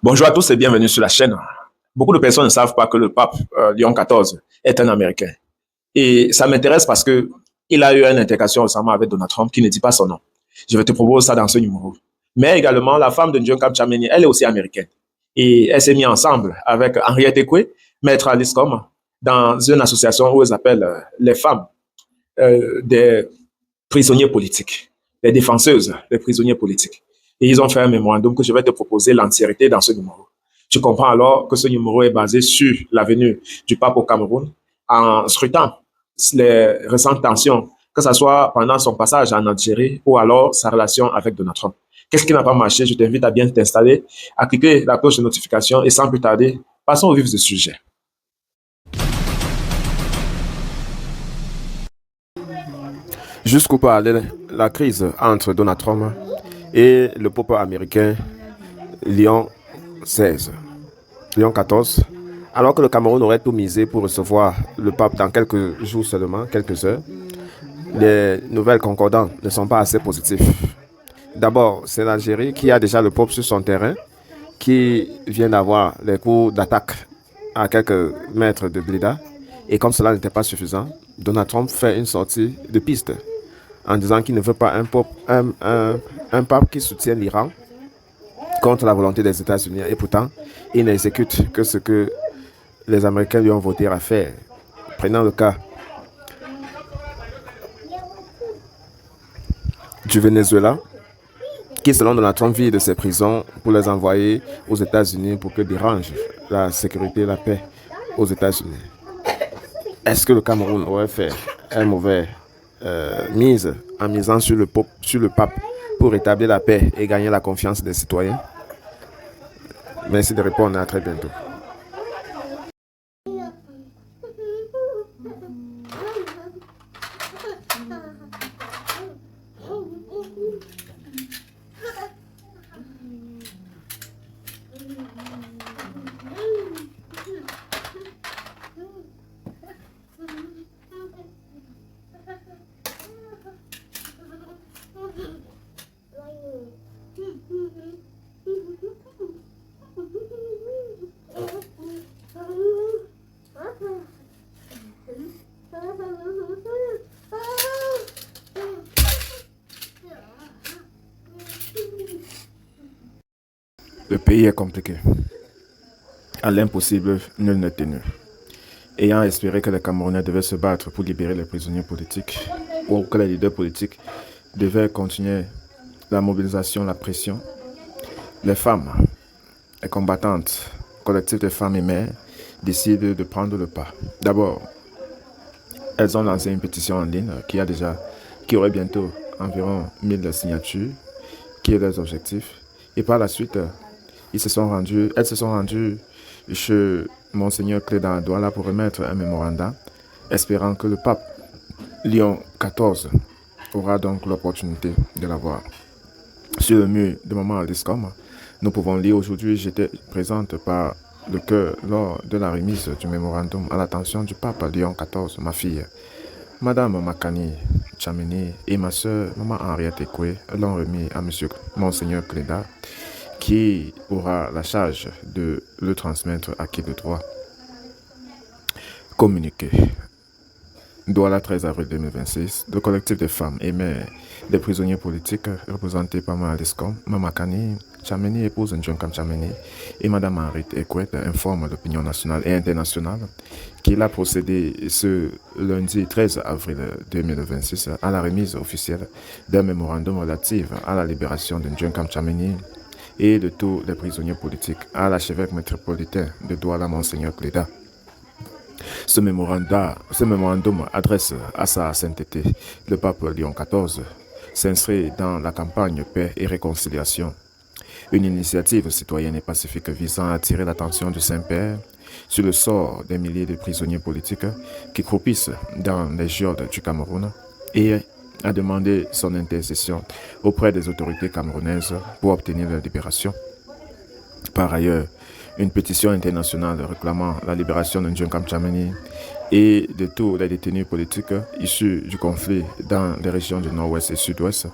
Bonjour à tous et bienvenue sur la chaîne. Beaucoup de personnes ne savent pas que le pape Léon XIV est un Américain. Et ça m'intéresse parce que il a eu une intégration récemment avec Donald Trump qui ne dit pas son nom. Je vais te proposer ça dans ce numéro. Mais également, la femme de John Cap-Chameni, elle est aussi américaine. Et elle s'est mise ensemble avec Henriette Ekwe, maître Alice Com, dans une association où ils appellent les femmes des prisonniers politiques, les défenseuses des prisonniers politiques. Et ils ont fait un mémorandum que je vais te proposer l'entièreté dans ce numéro. Tu comprends alors que ce numéro est basé sur la venue du pape au Cameroun en scrutant les récentes tensions, que ce soit pendant son passage en Algérie ou alors sa relation avec Donald Trump. Qu'est-ce qui n'a pas marché? Je t'invite à bien t'installer, à cliquer la cloche de notification et sans plus tarder, passons au vif du sujet. Jusqu'où peut aller la crise entre Donald Trump et le pape américain Léon XVI, Léon XIV, alors que le Cameroun aurait tout misé pour recevoir le pape dans quelques jours seulement, quelques heures. Les nouvelles concordantes ne sont pas assez positives. D'abord, c'est l'Algérie qui a déjà le pape sur son terrain, qui vient d'avoir les coups d'attaque à quelques mètres de Blida. Et comme cela n'était pas suffisant, Donald Trump fait une sortie de piste en disant qu'il ne veut pas un pape qui soutient l'Iran contre la volonté des États-Unis. Et pourtant, il n'exécute que ce que les Américains lui ont voté à faire. Prenons le cas du Venezuela, qui selon Donald Trump vit de ses prisons pour les envoyer aux États-Unis pour que dérangent la sécurité et la paix aux États-Unis. Est-ce que le Cameroun aurait fait un mauvais mise en misant sur le pape pour rétablir la paix et gagner la confiance des citoyens? Merci de répondre, à très bientôt. Le pays est compliqué. À l'impossible, nul n'est tenu. Ayant espéré que les Camerounais devaient se battre pour libérer les prisonniers politiques, ou que les leaders politiques devaient continuer la mobilisation, la pression, les femmes, les combattantes, collectifs de femmes et mères, décident de prendre le pas. D'abord, elles ont lancé une pétition en ligne qui aurait bientôt environ 1000 signatures, qui est leurs objectifs. Et par la suite, elles se sont rendues chez Monseigneur Cléda à Douala pour remettre un mémorandum, espérant que le pape Léon XIV aura donc l'opportunité de l'avoir. Sur le mur de Maman Aliscom, nous pouvons lire aujourd'hui: j'étais présente par le cœur lors de la remise du mémorandum à l'attention du pape Léon XIV, ma fille. Madame Makani Chameni et ma soeur Maman Henriette Ekwe l'ont remis à Monsieur Monseigneur Cléda, qui aura la charge de le transmettre à qui de droit. Communiqué. Douala, 13 avril 2026, le collectif des femmes et mères des prisonniers politiques représentés par Mme Aliscom, Mme Kani Chameni, épouse de John Cap-Chameni, et Mme Henriette Ekwe informe l'opinion nationale et internationale qu'il a procédé ce lundi 13 avril 2026 à la remise officielle d'un mémorandum relatif à la libération de John Cap-Chameni et de tous les prisonniers politiques à l'archevêque métropolitain de Douala, Monseigneur Cléda. Ce mémorandum adresse à sa sainteté le pape Léon XIV, s'inscrit dans la campagne Paix et Réconciliation, une initiative citoyenne et pacifique visant à attirer l'attention du Saint-Père sur le sort des milliers de prisonniers politiques qui croupissent dans les geôles du Cameroun et a demandé son intercession auprès des autorités camerounaises pour obtenir leur libération. Par ailleurs, une pétition internationale réclamant la libération de John Cap-Chameni et de tous les détenus politiques issus du conflit dans les régions du Nord-Ouest et Sud-Ouest,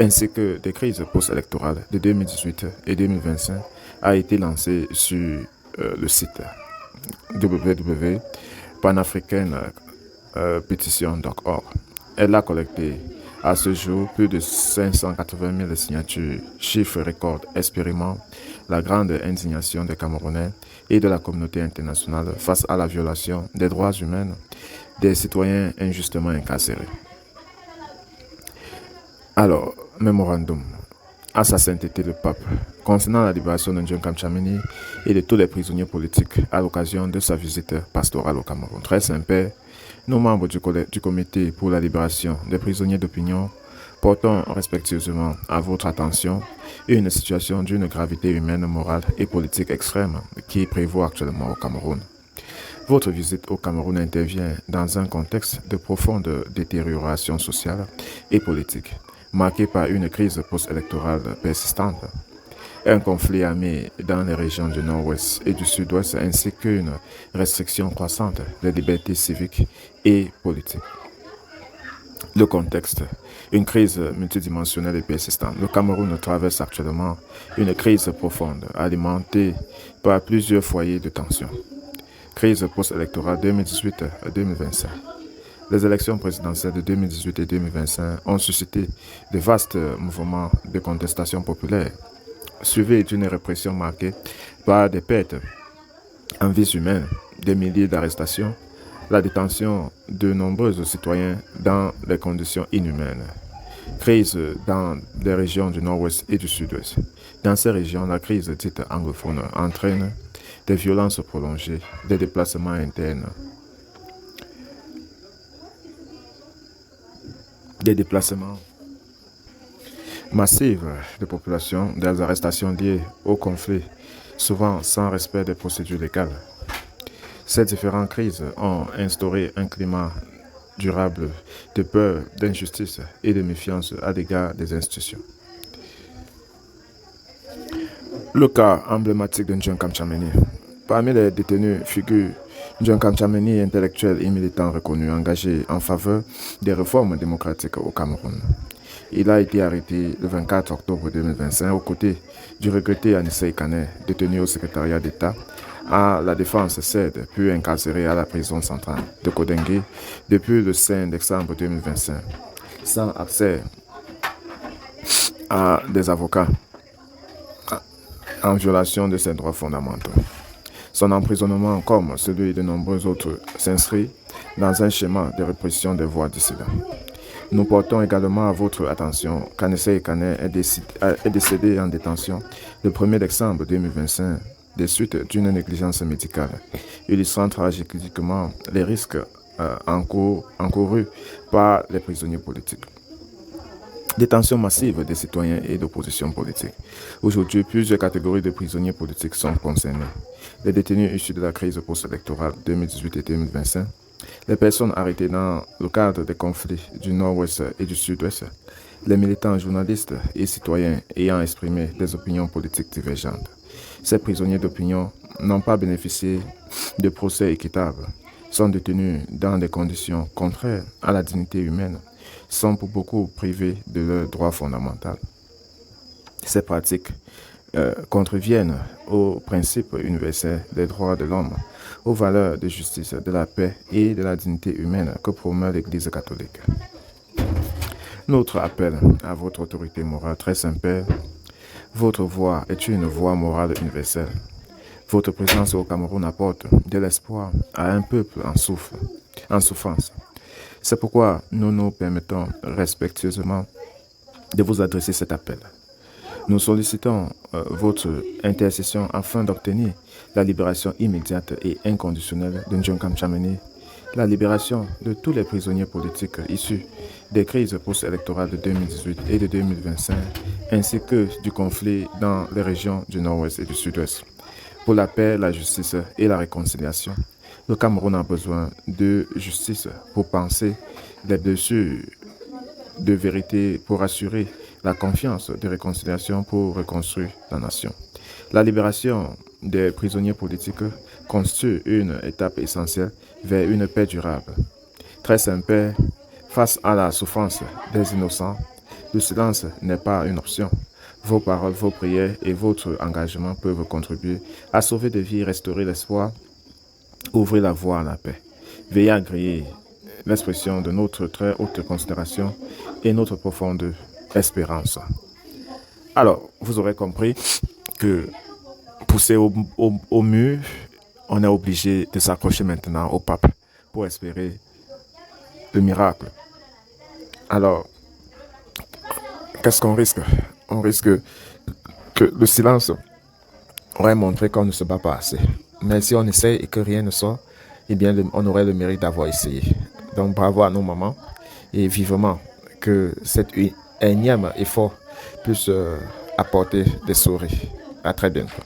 ainsi que des crises post-électorales de 2018 et 2025, a été lancée sur le site www.panafricainepetition.org. Elle a collecté à ce jour plus de 580 000 signatures, chiffre record exprimant la grande indignation des Camerounais et de la communauté internationale face à la violation des droits humains des citoyens injustement incarcérés. Alors, mémorandum à sa sainteté le pape concernant la libération de John Kamchameni et de tous les prisonniers politiques à l'occasion de sa visite pastorale au Cameroun. Très Saint-Père, nous membres du comité pour la libération des prisonniers d'opinion portons respectueusement à votre attention une situation d'une gravité humaine, morale et politique extrême qui prévaut actuellement au Cameroun. Votre visite au Cameroun intervient dans un contexte de profonde détérioration sociale et politique, marqué par une crise post-électorale persistante, un conflit armé dans les régions du nord-ouest et du sud-ouest, ainsi qu'une restriction croissante des libertés civiques et politiques. Le contexte, une crise multidimensionnelle et persistante. Le Cameroun traverse actuellement une crise profonde, alimentée par plusieurs foyers de tension. Crise post-électorale 2018-2025. Les élections présidentielles de 2018 et 2025 ont suscité de vastes mouvements de contestation populaire, suivis d'une répression marquée par des pertes en vies humaines, des milliers d'arrestations, la détention de nombreux citoyens dans des conditions inhumaines. Crise dans les régions du nord-ouest et du sud-ouest. Dans ces régions, la crise dite anglophone entraîne des violences prolongées, des déplacements internes, des déplacements massifs de population, des arrestations liées au conflit, souvent sans respect des procédures légales. Ces différentes crises ont instauré un climat durable de peur, d'injustice et de méfiance à l'égard des institutions. Le cas emblématique de John Kamchameni. Parmi les détenus figure John Kamchameni, intellectuel et militant reconnu, engagé en faveur des réformes démocratiques au Cameroun. Il a été arrêté le 24 octobre 2025 aux côtés du regretté Anissé Kane, détenu au secrétariat d'État à la défense CED, puis incarcéré à la prison centrale de Kodengue depuis le 5 décembre 2025, sans accès à des avocats, en violation de ses droits fondamentaux. Son emprisonnement, comme celui de nombreux autres, s'inscrit dans un schéma de répression des voix dissidentes. Nous portons également à votre attention qu'Anissé Kane est décédé en détention le 1er décembre 2025 des suites d'une négligence médicale, illustrant tragiquement les risques encourus par les prisonniers politiques. Détention massive des citoyens et d'opposition politique. Aujourd'hui, plusieurs catégories de prisonniers politiques sont concernées. Les détenus issus de la crise post-électorale 2018 et 2025, les personnes arrêtées dans le cadre des conflits du nord-ouest et du sud-ouest, les militants, journalistes et citoyens ayant exprimé des opinions politiques divergentes. Ces prisonniers d'opinion n'ont pas bénéficié de procès équitables, sont détenus dans des conditions contraires à la dignité humaine, sont pour beaucoup privés de leurs droits fondamentaux. Ces pratiques contreviennent aux principes universels des droits de l'homme, aux valeurs de justice, de la paix et de la dignité humaine que promeut l'Église catholique. Notre appel à votre autorité morale, très Saint-Père, votre voix est une voix morale universelle. Votre présence au Cameroun apporte de l'espoir à un peuple en souffrance. C'est pourquoi nous nous permettons respectueusement de vous adresser cet appel. Nous sollicitons votre intercession afin d'obtenir la libération immédiate et inconditionnelle de John Kamchameni, la libération de tous les prisonniers politiques issus des crises post-électorales de 2018 et de 2025, ainsi que du conflit dans les régions du nord-ouest et du sud-ouest. Pour la paix, la justice et la réconciliation, le Cameroun a besoin de justice pour penser les blessures de vérité, pour assurer la confiance de réconciliation, pour reconstruire la nation. La libération des prisonniers politiques constitue une étape essentielle vers une paix durable. Très Saint-Père, face à la souffrance des innocents, le silence n'est pas une option. vos paroles, vos prières et votre engagement peuvent contribuer à sauver des vies, restaurer l'espoir, ouvrir la voie à la paix. Veuillez agréer l'expression de notre très haute considération et notre profonde espérance. Alors, vous aurez compris que poussé au mur, on est obligé de s'accrocher maintenant au pape pour espérer le miracle. Alors, qu'est-ce qu'on risque? On risque que le silence aurait montré qu'on ne se bat pas assez. Mais si on essaie et que rien ne sort, eh bien, on aurait le mérite d'avoir essayé. Donc, bravo à nos mamans et vivement que cet énième effort puisse apporter des souris. À très bientôt.